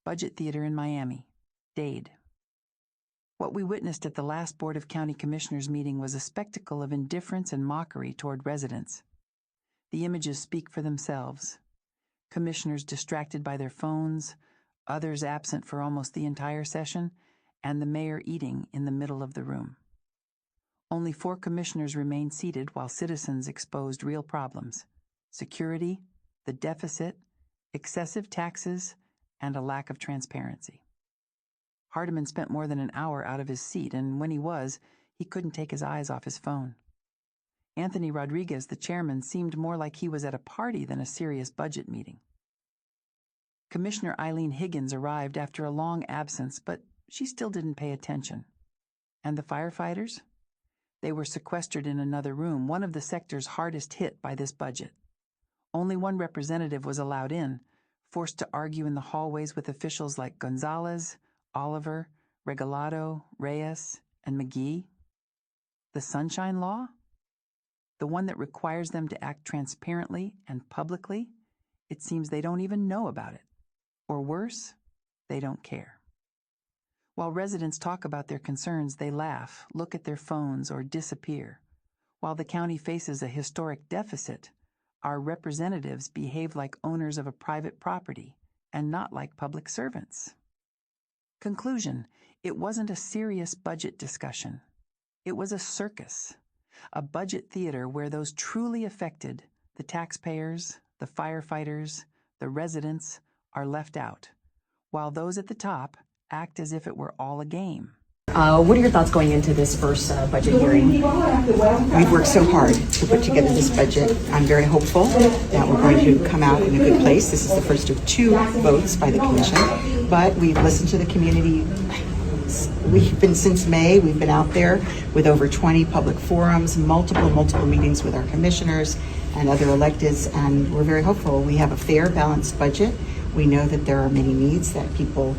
Budget Theater in Miami-Dade. What we witnessed at the last Board of County Commissioners meeting was a spectacle of indifference and mockery toward residents. The images speak for themselves. Commissioners distracted by their phones, others absent for almost the entire session, and the mayor eating in the middle of the room. Only 4 commissioners remained seated while citizens exposed real problems: security, the deficit, excessive taxes, and a lack of transparency. Hardemon spent more than an hour out of his seat, and when he couldn't take his eyes off his phone. Anthony Rodriguez, the chairman, seemed more like he was at a party than a serious budget meeting. Commissioner Eileen Higgins arrived after a long absence, but she still didn't pay attention. And the firefighters? They were sequestered in another room, one of the sectors hardest hit by this budget. Only one representative was allowed in, forced to argue in the hallways with officials like González, Oliver, Regalado, Reyes, and McGhee. The Sunshine Law? The one that requires them to act transparently and publicly? It seems they don't even know about it. Or worse, they don't care. While residents talk about their concerns, they laugh, look at their phones, or disappear. While the county faces a historic deficit, our representatives behave like owners of a private property and not like public servants. Conclusion: it wasn't a serious budget discussion. It was a circus, a budget theater where those truly affected, the taxpayers, the firefighters, the residents, are left out, while those at the top act as if it were all a game. What are your thoughts going into this first budget hearing? We've worked so hard to put together this budget. I'm very hopeful that we're going to come out in a good place. This is the first of 2 votes by the commission, but we've listened to the community. Since May, we've been out there with over 20 public forums, multiple meetings with our commissioners and other electeds, and we're very hopeful. We have a fair, balanced budget. We know that there are many needs that people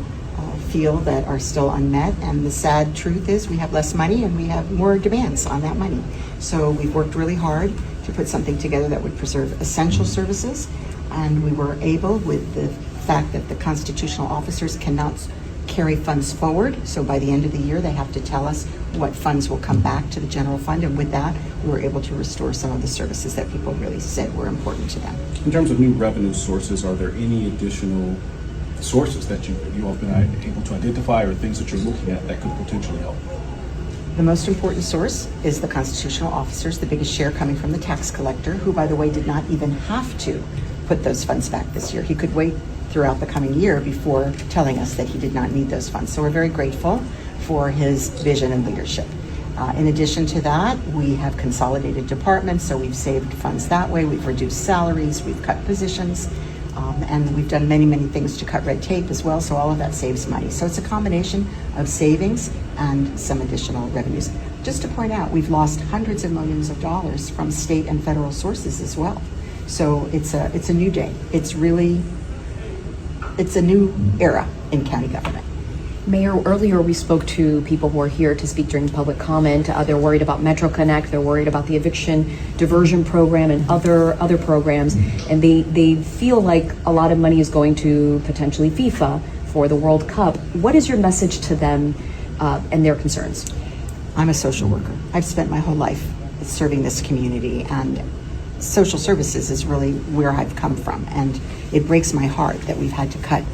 feel that are still unmet, and the sad truth is we have less money and we have more demands on that money. So we've worked really hard to put something together that would preserve essential services, and we were able, with the fact that the constitutional officers cannot carry funds forward, so by the end of the year they have to tell us what funds will come back to the general fund, and with that we were able to restore some of the services that people really said were important to them. In terms of new revenue sources, are there any additional sources that you all have been able to identify, or things that you're looking at that could potentially help? The most important source is the constitutional officers, the biggest share coming from the tax collector, who, by the way, did not even have to put those funds back this year. He could wait throughout the coming year before telling us that he did not need those funds. So we're very grateful for his vision and leadership. In addition to that, we have consolidated departments, so we've saved funds that way. We've reduced salaries, we've cut positions, and we've done many things to cut red tape as well, so all of that saves money. So it's a combination of savings and some additional revenues. Just to point out, we've lost hundreds of millions of dollars from state and federal sources as well. So it's a new day. It's a new era in county government. Mayor, earlier we spoke to people who are here to speak during public comment. They're worried about Metro Connect, they're worried about the eviction diversion program and other programs, and they feel like a lot of money is going to potentially FIFA for the World Cup. What is your message to them and their concerns? I'm a social worker. I've spent my whole life serving this community, and social services is really where I've come from, and it breaks my heart that we've had to cut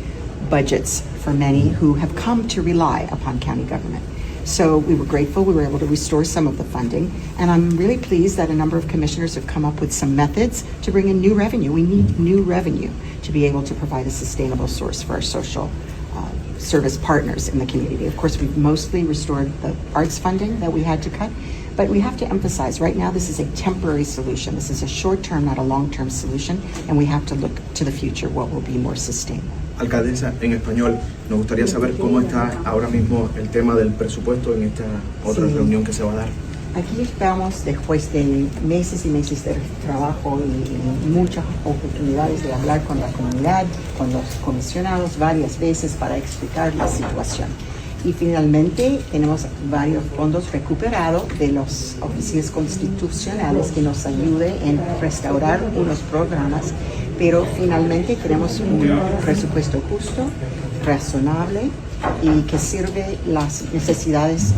budgets for many who have come to rely upon county government. So we were grateful we were able to restore some of the funding, and I'm really pleased that a number of commissioners have come up with some methods to bring in new revenue. We need new revenue to be able to provide a sustainable source for our social service partners in the community. Of course, we've mostly restored the arts funding that we had to cut, but we have to emphasize right now this is a temporary solution. This is a short-term, not a long-term solution, and we have to look to the future, what will be more sustainable. Alcaldesa, en español, nos gustaría saber cómo está ahora mismo el tema del presupuesto en esta otra reunión que se va a dar. Aquí estamos después de meses y meses de trabajo y muchas oportunidades de hablar con la comunidad, con los comisionados varias veces para explicar la situación. Y finalmente tenemos varios fondos recuperados de las oficinas constitucionales que nos ayuden en restaurar unos programas, pero finalmente tenemos un presupuesto justo razonable y que sirve las necesidades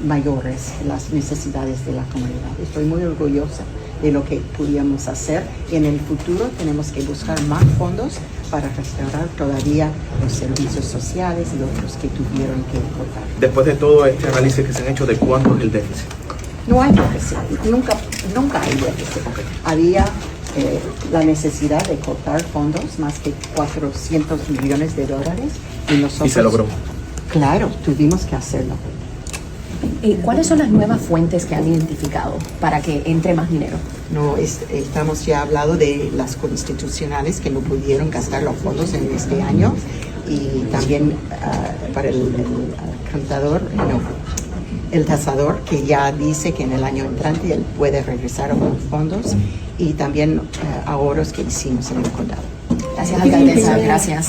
mayores, las necesidades de la comunidad. Estoy muy orgullosa de lo que pudimos hacer. En el futuro tenemos que buscar más fondos para restaurar todavía los servicios sociales y otros que tuvieron que cortar. Después de todo este análisis que se han hecho, ¿de cuánto es el déficit? No hay déficit, nunca hay déficit. Había la necesidad de cortar fondos, más que 400 millones de dólares, y nosotros... Y se logró. Claro, tuvimos que hacerlo. ¿Cuáles son las nuevas fuentes que han identificado para que entre más dinero? No, estamos ya hablando de las constitucionales que no pudieron gastar los fondos en este año, y también para el tasador, que ya dice que en el año entrante él puede regresar a los fondos, y también ahorros que hicimos en el condado. Gracias, alcaldesa. Gracias.